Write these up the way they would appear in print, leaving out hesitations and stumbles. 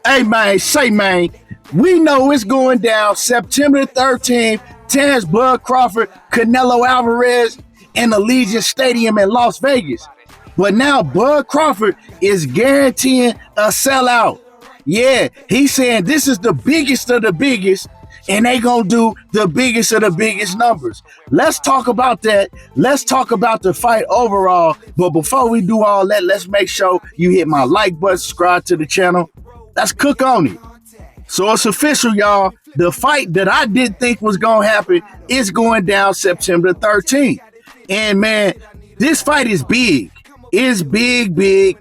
Hey man, say man, we know it's going down September 13th. Terence Bud Crawford, Canelo Alvarez in Allegiant Stadium in Las Vegas. But now Bud Crawford is guaranteeing a sellout. Yeah, he's saying this is the biggest of the biggest, and they gonna do the biggest of the biggest numbers. Let's talk about that. Let's talk about the fight overall. But before we do all that, let's make sure you hit my like button, subscribe to the channel. Let's cook on it. So it's official, y'all. The fight that I didn't think was gonna happen is going down September 13th. And man, this fight is big. It's big,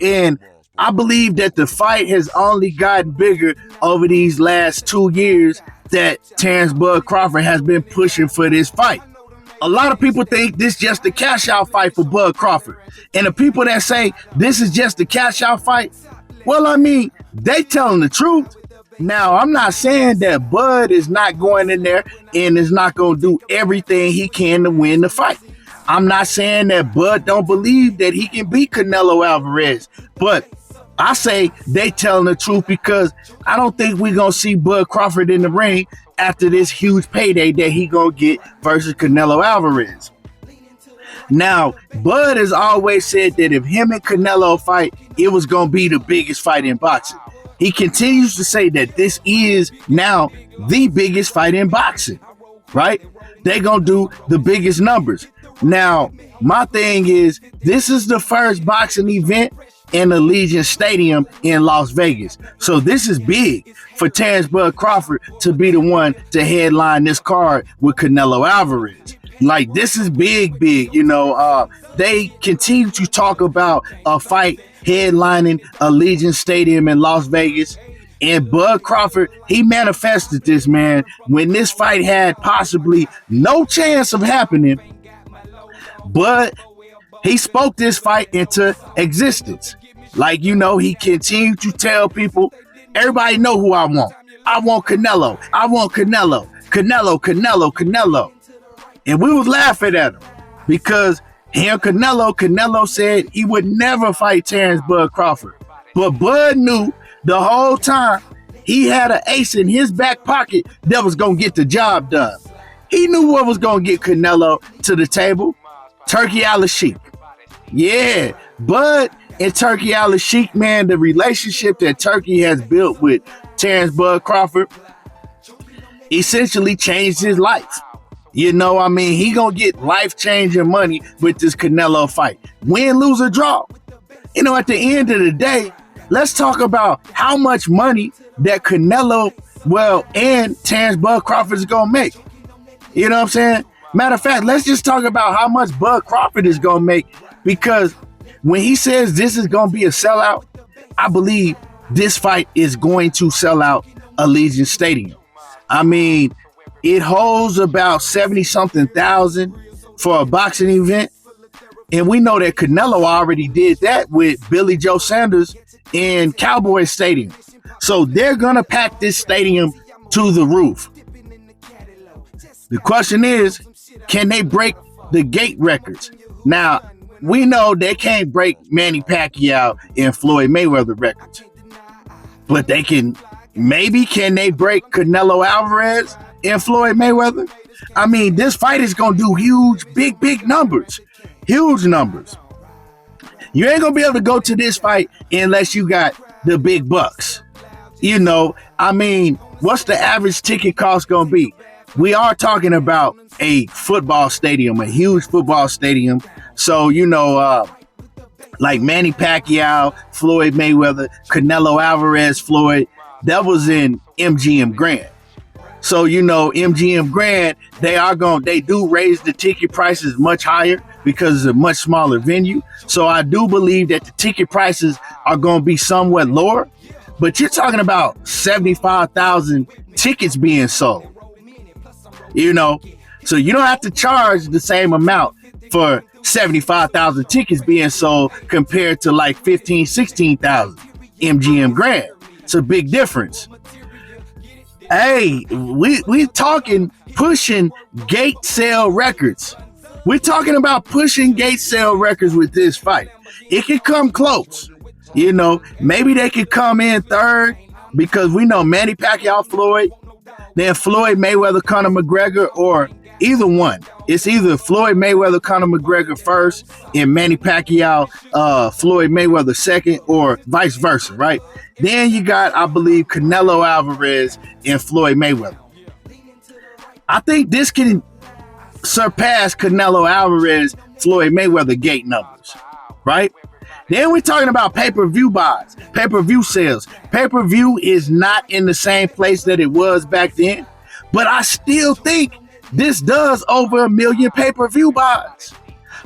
and I believe that the fight has only gotten bigger over these last 2 years that Terence Bud Crawford has been pushing for this fight. A lot of people think this is just a cash out fight for Bud Crawford. And the people that say this is just a cash out fight, well, I mean, they telling the truth. Now, I'm not saying that Bud is not going in there and is not going to do everything he can to win the fight. I'm not saying that Bud don't believe that he can beat Canelo Alvarez, but I say they telling the truth because I don't think we're going to see Bud Crawford in the ring after this huge payday that he going to get versus Canelo Alvarez. Now, Bud has always said that if him and Canelo fight, it was going to be the biggest fight in boxing. He continues to say that this is now the biggest fight in boxing, right? They're going to do the biggest numbers. Now, my thing is, this is the first boxing event in Allegiant Stadium in Las Vegas. So this is big for Terence Bud Crawford to be the one to headline this card with Canelo Alvarez. Like, this is big. They continue to talk about a fight headlining Allegiant Stadium in Las Vegas. And Bud Crawford, he manifested this, man. When this fight had possibly no chance of happening, but he spoke this fight into existence. He continued to tell people, everybody know who I want. I want Canelo. I want Canelo. Canelo. And we was laughing at him because Canelo said he would never fight Terence Bud Crawford. But Bud knew the whole time he had an ace in his back pocket that was going to get the job done. He knew what was going to get Canelo to the table. Turkey Al-Sheikh. Yeah, Bud and Turkey Al-Sheikh, man, the relationship that Turkey has built with Terence Bud Crawford essentially changed his life. He gonna get life-changing money with this Canelo fight. Win, lose, or draw. At the end of the day, let's talk about how much money that Canelo, and Terence Bud Crawford is gonna make. You know what I'm saying? Matter of fact, let's just talk about how much Bud Crawford is gonna make, because when he says this is gonna be a sellout, I believe this fight is going to sell out Allegiant Stadium. It holds about 70-something thousand for a boxing event. And we know that Canelo already did that with Billy Joe Sanders in Cowboy Stadium. So they're going to pack this stadium to the roof. The question is, can they break the gate records? Now, we know they can't break Manny Pacquiao and Floyd Mayweather records. But can they break Canelo Alvarez and Floyd Mayweather? This fight is going to do huge, big numbers. Huge numbers. You ain't going to be able to go to this fight unless you got the big bucks. What's the average ticket cost going to be? We are talking about a football stadium, a huge football stadium. So, like Manny Pacquiao, Floyd Mayweather, Canelo Alvarez, Floyd, that was in MGM Grand. So, MGM Grand, they do raise the ticket prices much higher because it's a much smaller venue. So I do believe that the ticket prices are going to be somewhat lower, but you're talking about 75,000 tickets being sold, so you don't have to charge the same amount for 75,000 tickets being sold compared to like 15, 16,000 MGM Grand. It's a big difference. Hey, we talking pushing gate sale records. We're talking about pushing gate sale records with this fight. It could come close. Maybe they could come in third because we know Manny Pacquiao, Floyd, then Floyd Mayweather, Conor McGregor, or either one. It's either Floyd Mayweather, Conor McGregor first, and Manny Pacquiao, Floyd Mayweather second, or vice versa, right? Then you got, I believe, Canelo Alvarez and Floyd Mayweather. I think this can surpass Canelo Alvarez, Floyd Mayweather gate numbers, right? Then we're talking about pay-per-view buys, pay-per-view sales. Pay-per-view is not in the same place that it was back then, but I still think this does over 1 million pay-per-view buys.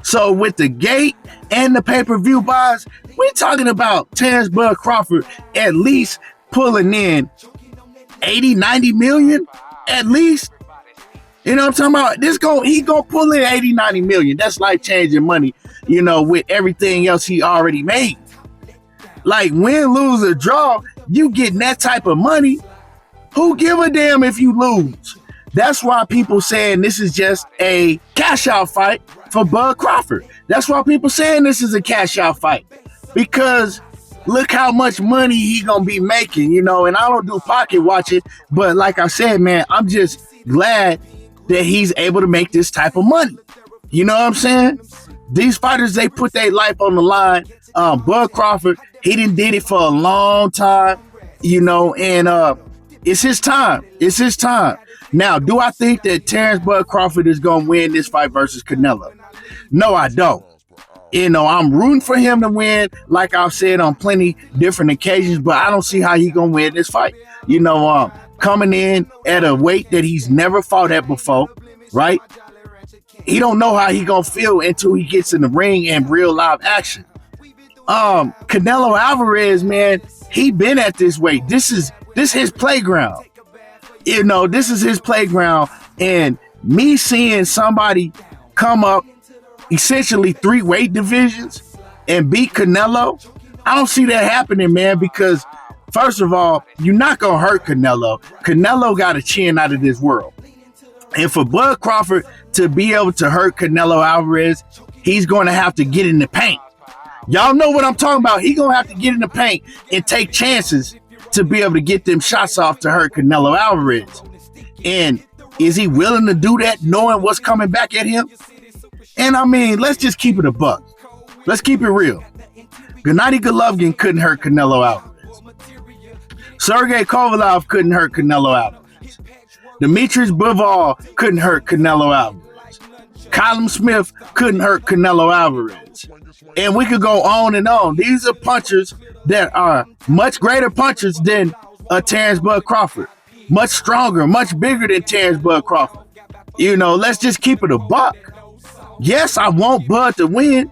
So with the gate and the pay-per-view buys, we're talking about Terence Bud Crawford at least pulling in 80, 90 million at least. You know what I'm talking about? He gonna pull in 80, 90 million. That's life-changing money, with everything else he already made. Like, win, lose, or draw, you getting that type of money. Who give a damn if you lose? That's why people saying this is just a cash-out fight for Bud Crawford. That's why people saying this is a cash-out fight. Because look how much money he gonna be making, and I don't do pocket watching, but like I said, man, I'm just glad that he's able to make this type of money. You know what I'm saying? These fighters, they put their life on the line. Bud Crawford, he did it for a long time, and it's his time. It's his time. Now, do I think that Terence Bud Crawford is going to win this fight versus Canelo? No, I don't. I'm rooting for him to win, like I've said on plenty different occasions, but I don't see how he going to win this fight. Coming in at a weight that he's never fought at before, right? He don't know how he gonna feel until he gets in the ring and real live action. Canelo Alvarez, man, he been at this weight. This is his playground. This is his playground. And me seeing somebody come up essentially 3 weight divisions and beat Canelo, I don't see that happening, man, because first of all, you're not going to hurt Canelo. Canelo got a chin out of this world. And for Bud Crawford to be able to hurt Canelo Alvarez, he's going to have to get in the paint. Y'all know what I'm talking about. He's going to have to get in the paint and take chances to be able to get them shots off to hurt Canelo Alvarez. And is he willing to do that knowing what's coming back at him? And I mean, let's just keep it a buck. Let's keep it real. Gennady Golovkin couldn't hurt Canelo Alvarez. Sergey Kovalev couldn't hurt Canelo Alvarez. Demetrius Bivol couldn't hurt Canelo Alvarez. Callum Smith couldn't hurt Canelo Alvarez. And we could go on and on. These are punchers that are much greater punchers than Terence Bud Crawford. Much stronger, much bigger than Terence Bud Crawford. Let's just keep it a buck. Yes, I want Bud to win.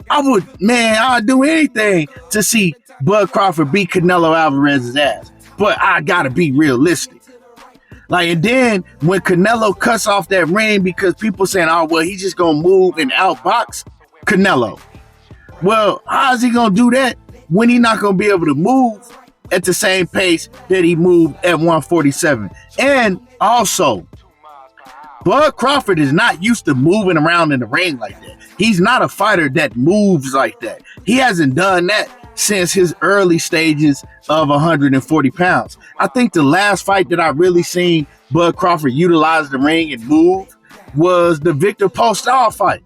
I'd do anything to see Bud Crawford beat Canelo Alvarez's ass. But I gotta be realistic. And then when Canelo cuts off that ring because people saying, oh, well, he's just gonna move and outbox Canelo. Well, how's he gonna do that when he's not gonna be able to move at the same pace that he moved at 147? And also, Bud Crawford is not used to moving around in the ring like that. He's not a fighter that moves like that. He hasn't done that since his early stages of 140 pounds. I think the last fight that I really seen Bud Crawford utilize the ring and move was the Victor Postol fight.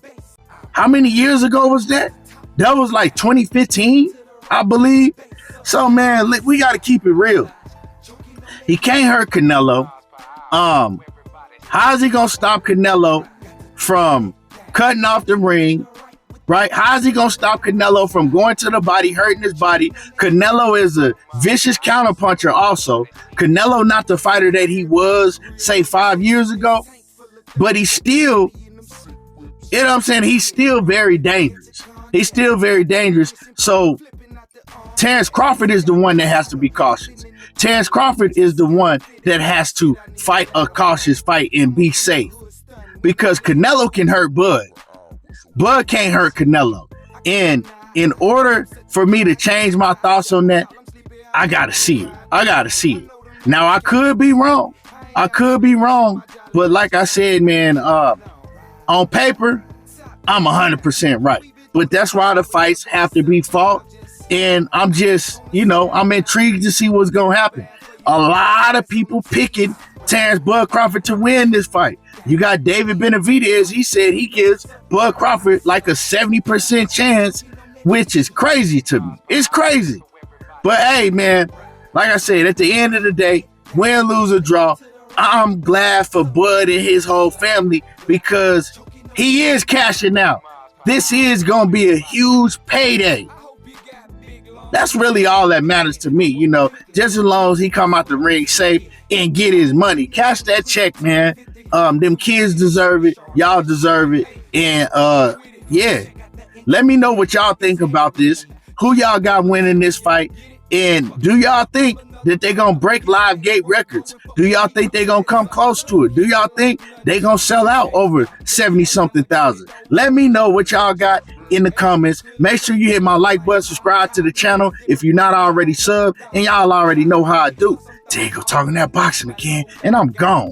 How many years ago was that? That was like 2015, I believe. So, man, we got to keep it real. He can't hurt Canelo. How is he going to stop Canelo from cutting off the ring? Right? How is he going to stop Canelo from going to the body, hurting his body? Canelo is a vicious counterpuncher also. Canelo not the fighter that he was, say, 5 years ago. But he's still, he's still very dangerous. He's still very dangerous. So Terence Crawford is the one that has to be cautious. Terence Crawford is the one that has to fight a cautious fight and be safe. Because Canelo can hurt Bud. Bud can't hurt Canelo. And in order for me to change my thoughts on that, I got to see it. Now, I could be wrong. But like I said, man, on paper, I'm 100% right. But that's why the fights have to be fought. And I'm just, I'm intrigued to see what's gonna happen. A lot of people picking Terence Bud Crawford to win this fight. You got David Benavidez. He said he gives Bud Crawford like a 70% chance, which is crazy to me. It's crazy. But hey, man, like I said, at the end of the day, win, lose, or draw, I'm glad for Bud and his whole family because he is cashing out. This is going to be a huge payday. That's really all that matters to me, just as long as he come out the ring safe and get his money. Cash that check, man. Them kids deserve it. Y'all deserve it. And yeah, let me know what y'all think about this. Who y'all got winning this fight? And do y'all think that they gonna break live gate records? Do y'all think they gonna come close to it? Do y'all think they gonna sell out over 70-something thousand? Let me know what y'all got in the comments. Make sure you hit my like button, subscribe to the channel if you're not already subbed, and y'all already know how I do. Diego talking that boxing again, and I'm gone.